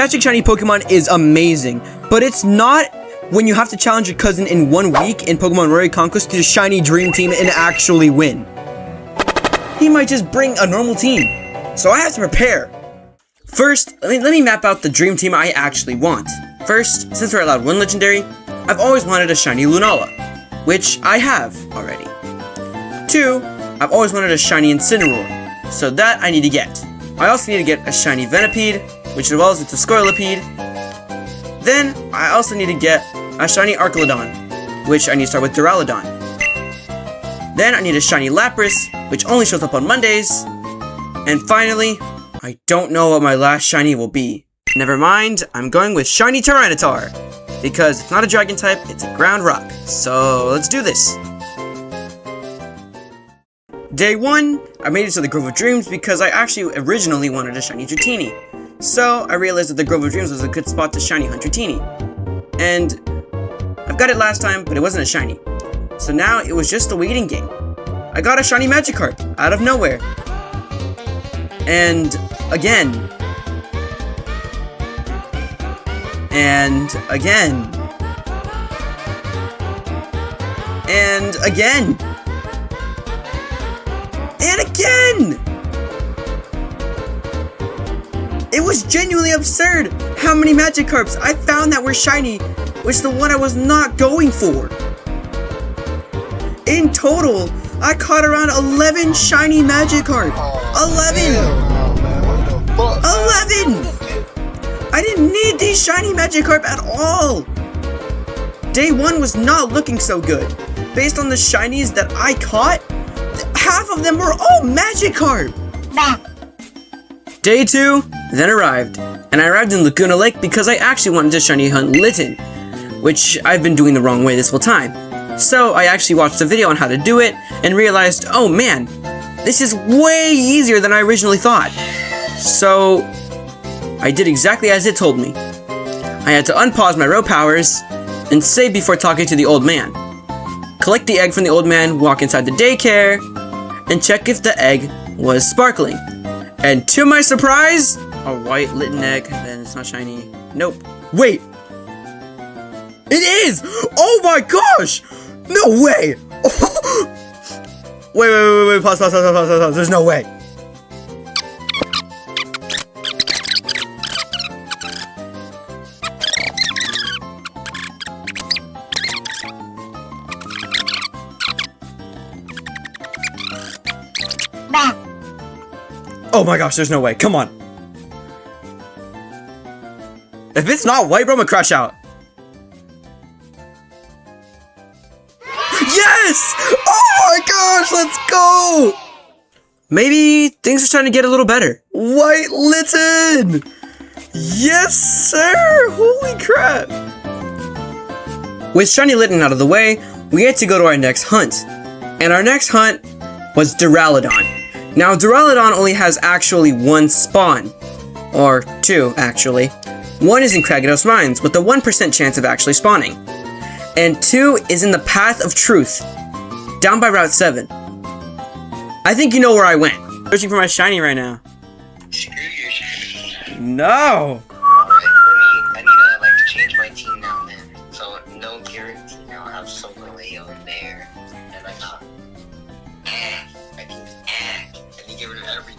Catching shiny Pokemon is amazing, but it's not when you have to challenge your cousin in 1 week in Pokemon RORIA CONQUEST to the shiny dream team and actually win. He might just bring a normal team, so I have to prepare. First, let me map out the dream team I actually want. First, since we're allowed 1 legendary, I've always wanted a shiny Lunala, which I have already. 2, I've always wanted a shiny Incineroar, so that I need to get. I also need to get a shiny Venipede, which evolves into Scorlipede. Then, I also need to get a shiny Archaludon, which I need to start with Duraludon. Then, I need a shiny Lapras, which only shows up on Mondays. And finally, I don't know what my last shiny will be. Never mind, I'm going with shiny Tyranitar, because it's not a dragon type, it's a ground rock. So, let's do this. Day 1, I made it to the Grove of Dreams because I actually originally wanted a shiny Dratini. So, I realized that the Grove of Dreams was a good spot to shiny hunt Dratini. And I've got it last time, but it wasn't a shiny. So now it was just a waiting game. I got a shiny Magikarp out of nowhere. And again. And again. And again. And again! It was genuinely absurd how many Magikarps I found that were shiny, which the one I was not going for. In total, I caught around 11 shiny Magikarp. 11! 11! I didn't need these shiny Magikarp at all. Day 1 was not looking so good. Based on the shinies that I caught, half of them were all Magikarp! Day 2 then arrived, and I arrived in Laguna Lake because I actually wanted to shiny hunt Litten, which I've been doing the wrong way this whole time. So I actually watched a video on how to do it, and realized, oh man, this is way easier than I originally thought. So I did exactly as it told me. I had to unpause my row powers, and save before talking to the old man. Collect the egg from the old man, walk inside the daycare, and check if the egg was sparkling. And to my surprise, a white Litten egg, then it's not shiny. Nope. Wait! It is! Oh my gosh! No way! Wait, pause, there's no way. Oh my gosh, there's no way. Come on. If it's not white, bro, I'm gonna crash out. Yes! Oh my gosh, let's go! Maybe things are starting to get a little better. White Litten! Yes, sir! Holy crap! With shiny Litten out of the way, we get to go to our next hunt. And our next hunt was Duraludon. Now, Duraludon only has actually 1 spawn. Or 2, actually. 1 is in Kragnos Mines, with a 1% chance of actually spawning. And 2 is in the Path of Truth, down by Route 7. I think you know where I went. Searching for my shiny right now. Screw your shiny. No! Alright, I need to change my team now, man. So, no guarantee now. I have Solgaleo in there. And I got I need to get rid of everything.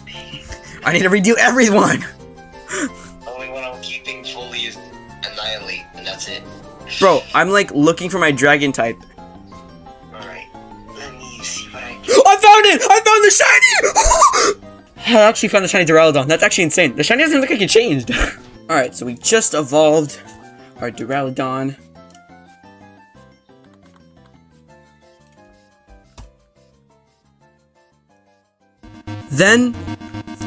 I need to redo everyone! Only one I'm keeping fully is Annihilate, and that's it. Bro, I'm like looking for my dragon type. Alright, let me see what I can. I found it! I found the shiny! I actually found the shiny Duraludon. That's actually insane. The shiny doesn't look like it changed. Alright, so we just evolved our Duraludon. Then,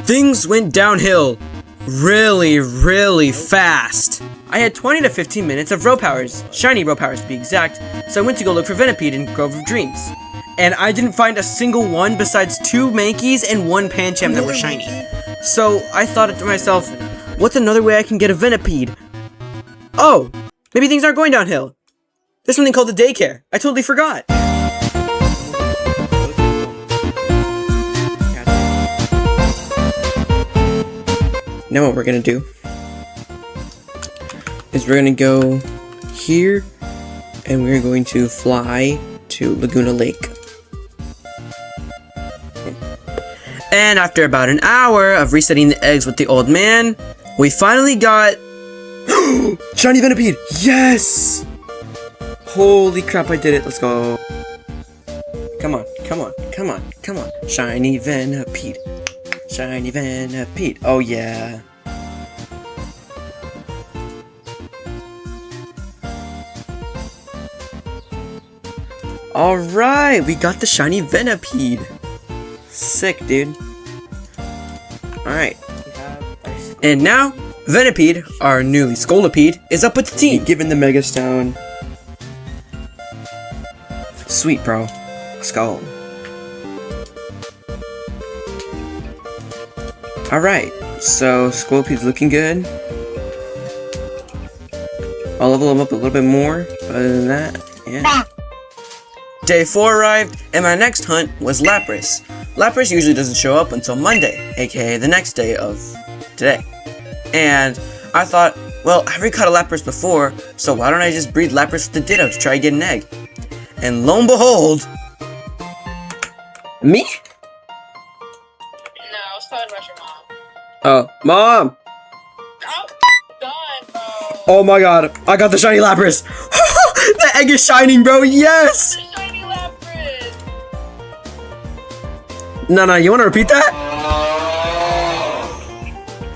things went downhill really fast. I had 20 to 15 minutes of row powers, shiny row powers to be exact, so I went to go look for Venipede in Grove of Dreams. And I didn't find a single one besides 2 Mankeys and 1 Pancham that were shiny. So I thought to myself, what's another way I can get a Venipede? Oh, maybe things aren't going downhill. There's something called the daycare. I totally forgot. Know what we're gonna do? is we're gonna go here, and we're going to fly to Laguna Lake. And after about an hour of resetting the eggs with the old man, we finally got shiny Venipede! Yes! Holy crap, I did it. Let's go. Come on, come on, come on, come on. Shiny Venipede. Shiny Venipede. Oh yeah. Alright, we got the shiny Venipede. Sick, dude. Alright. And now, Venipede, our newly Scolipede, is up with the team. Given the Mega Stone. Sweet, bro. Let's go. Alright, so Scolpide's looking good. I'll level him up a little bit more. Other than that, yeah. Day 4 arrived, and my next hunt was Lapras. Lapras usually doesn't show up until Monday, aka the next day of today. And I thought, well, I've already caught a Lapras before, so why don't I just breed Lapras with the Ditto to try to get an egg? And lo and behold... Me? No, I was talking about your mom. Oh, Mom! I'm done, bro. Oh my god, I got the shiny Lapras! The egg is shining, bro, yes! Shiny Lapras. No, you wanna repeat that?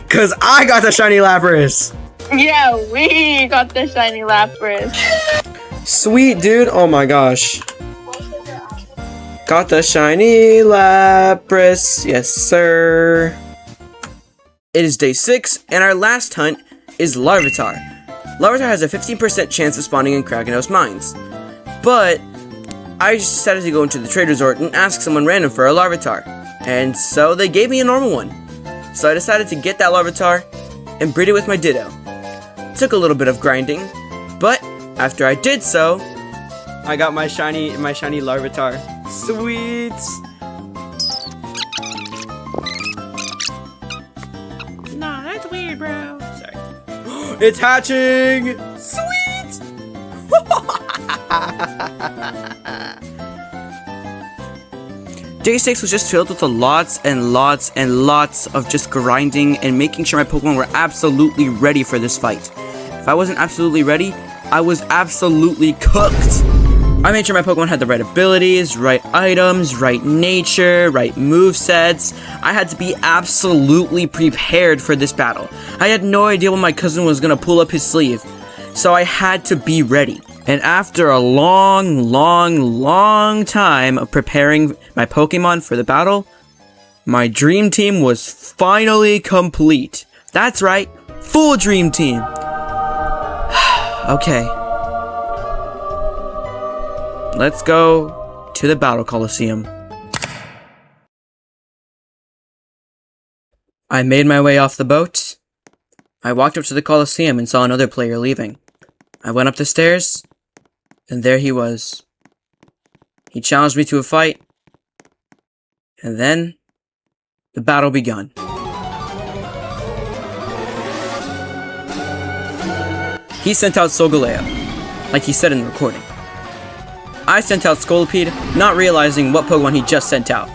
Cause I got the shiny Lapras! Yeah, we got the shiny Lapras. Sweet, dude, oh my gosh. Got the shiny Lapras, yes sir. It is day 6, and our last hunt is Larvitar. Larvitar has a 15% chance of spawning in Kragenos Mines. But, I just decided to go into the trade resort and ask someone random for a Larvitar. And so they gave me a normal one. So I decided to get that Larvitar and breed it with my Ditto. Took a little bit of grinding, but after I did so, I got my shiny Larvitar. Sweet! Nah, that's weird, bro. Sorry. It's hatching! Sweet! Day 6 was just filled with lots and lots and lots of just grinding and making sure my Pokemon were absolutely ready for this fight. If I wasn't absolutely ready, I was absolutely cooked. I made sure my Pokemon had the right abilities, right items, right nature, right movesets. I had to be absolutely prepared for this battle. I had no idea when my cousin was gonna pull up his sleeve, so I had to be ready. And after a long time of preparing my Pokemon for the battle, my dream team was finally complete. That's right, full dream team. Okay. Let's go to the Battle Coliseum. I made my way off the boat. I walked up to the Coliseum and saw another player leaving. I went up the stairs, and there he was. He challenged me to a fight, and then the battle begun. He sent out Solgaleo, like he said in the recording. I sent out Scolipede, not realizing what Pokemon he just sent out.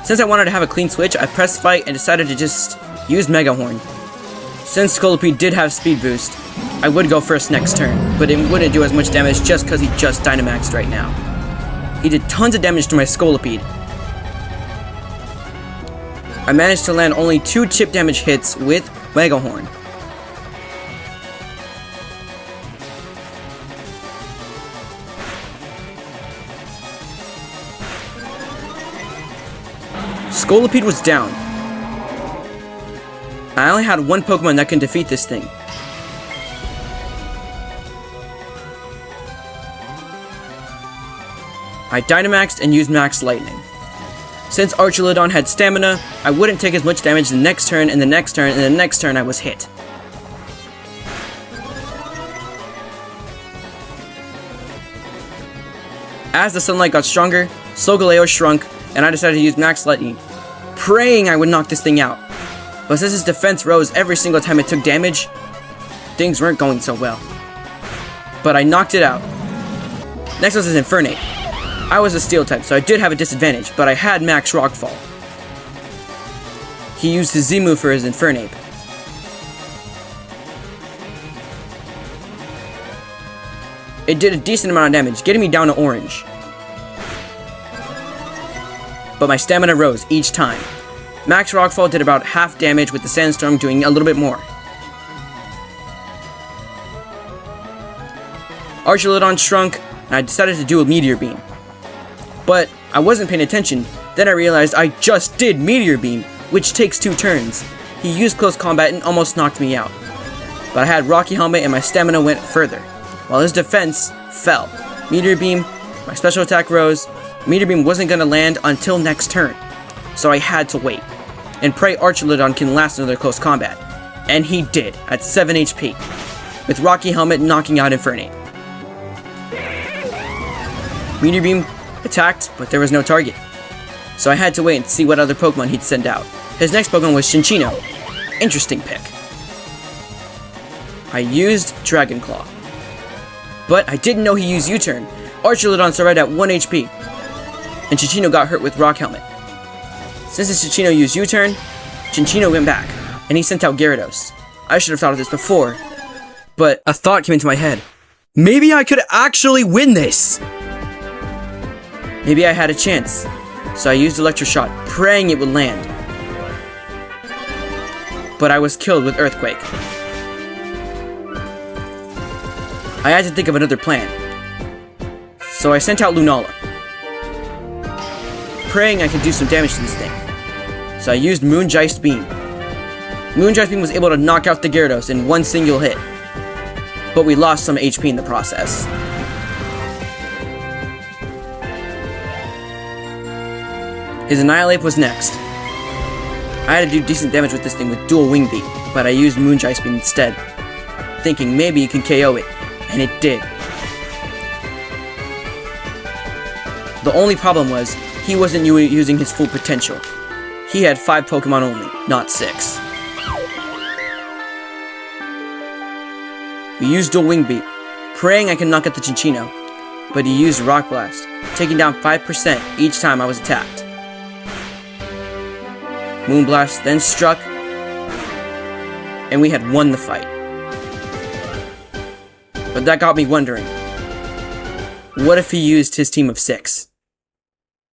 Since I wanted to have a clean switch, I pressed fight and decided to just use Mega Horn. Since Scolipede did have speed boost, I would go first next turn, but it wouldn't do as much damage just because he just Dynamaxed right now. He did tons of damage to my Scolipede. I managed to land only 2 chip damage hits with Mega Horn. Scolipede was down. I only had one Pokemon that can defeat this thing. I Dynamaxed and used Max Lightning. Since Duraludon had stamina, I wouldn't take as much damage the next turn, and the next turn, and the next turn I was hit. As the sunlight got stronger, Solgaleo shrunk, and I decided to use Max Lightning, praying I would knock this thing out. But since his defense rose every single time it took damage, things weren't going so well. but I knocked it out. Next was his Infernape. I was a Steel type, so I did have a disadvantage, but I had Max Rockfall. He used his Z-move for his Infernape. It did a decent amount of damage, getting me down to orange. But my stamina rose each time. Max Rockfall did about half damage, with the Sandstorm doing a little bit more. Duraludon shrunk, and I decided to do a Meteor Beam. But I wasn't paying attention, then I realized I just did Meteor Beam, which takes 2 turns. He used Close Combat and almost knocked me out. But I had Rocky Helmet and my stamina went further, while his defense fell. Meteor Beam, my special attack rose. Meteor Beam wasn't going to land until next turn, so I had to wait, and pray Duraludon can last another Close Combat. And he did, at 7 HP, with Rocky Helmet knocking out Infernape. Meteor Beam attacked, but there was no target, so I had to wait and see what other Pokemon he'd send out. His next Pokemon was Cinccino. Interesting pick. I used Dragon Claw, but I didn't know he used U-turn. Duraludon survived at 1 HP, and Cinccino got hurt with Rock Helmet. Since his Cinccino used U-turn, Cinccino went back, and he sent out Gyarados. I should have thought of this before, but a thought came into my head. Maybe I could actually win this! Maybe I had a chance, so I used Electro Shot, praying it would land. But I was killed with Earthquake. I had to think of another plan, so I sent out Lunala, praying I could do some damage to this thing. So I used Moongeist Beam. Moongeist Beam was able to knock out the Gyarados in one single hit, but we lost some HP in the process. His Annihilate was next. I had to do decent damage with this thing with Dual Wing Beat, but I used Moongeist Beam instead, thinking maybe you can KO it, and it did. The only problem was, he wasn't using his full potential. He had 5 Pokemon only, not 6. We used Dual Wing Beat, praying I could knock out the Cinccino, but he used Rock Blast, taking down 5% each time I was attacked. Moonblast then struck, and we had won the fight. But that got me wondering, what if he used his team of 6?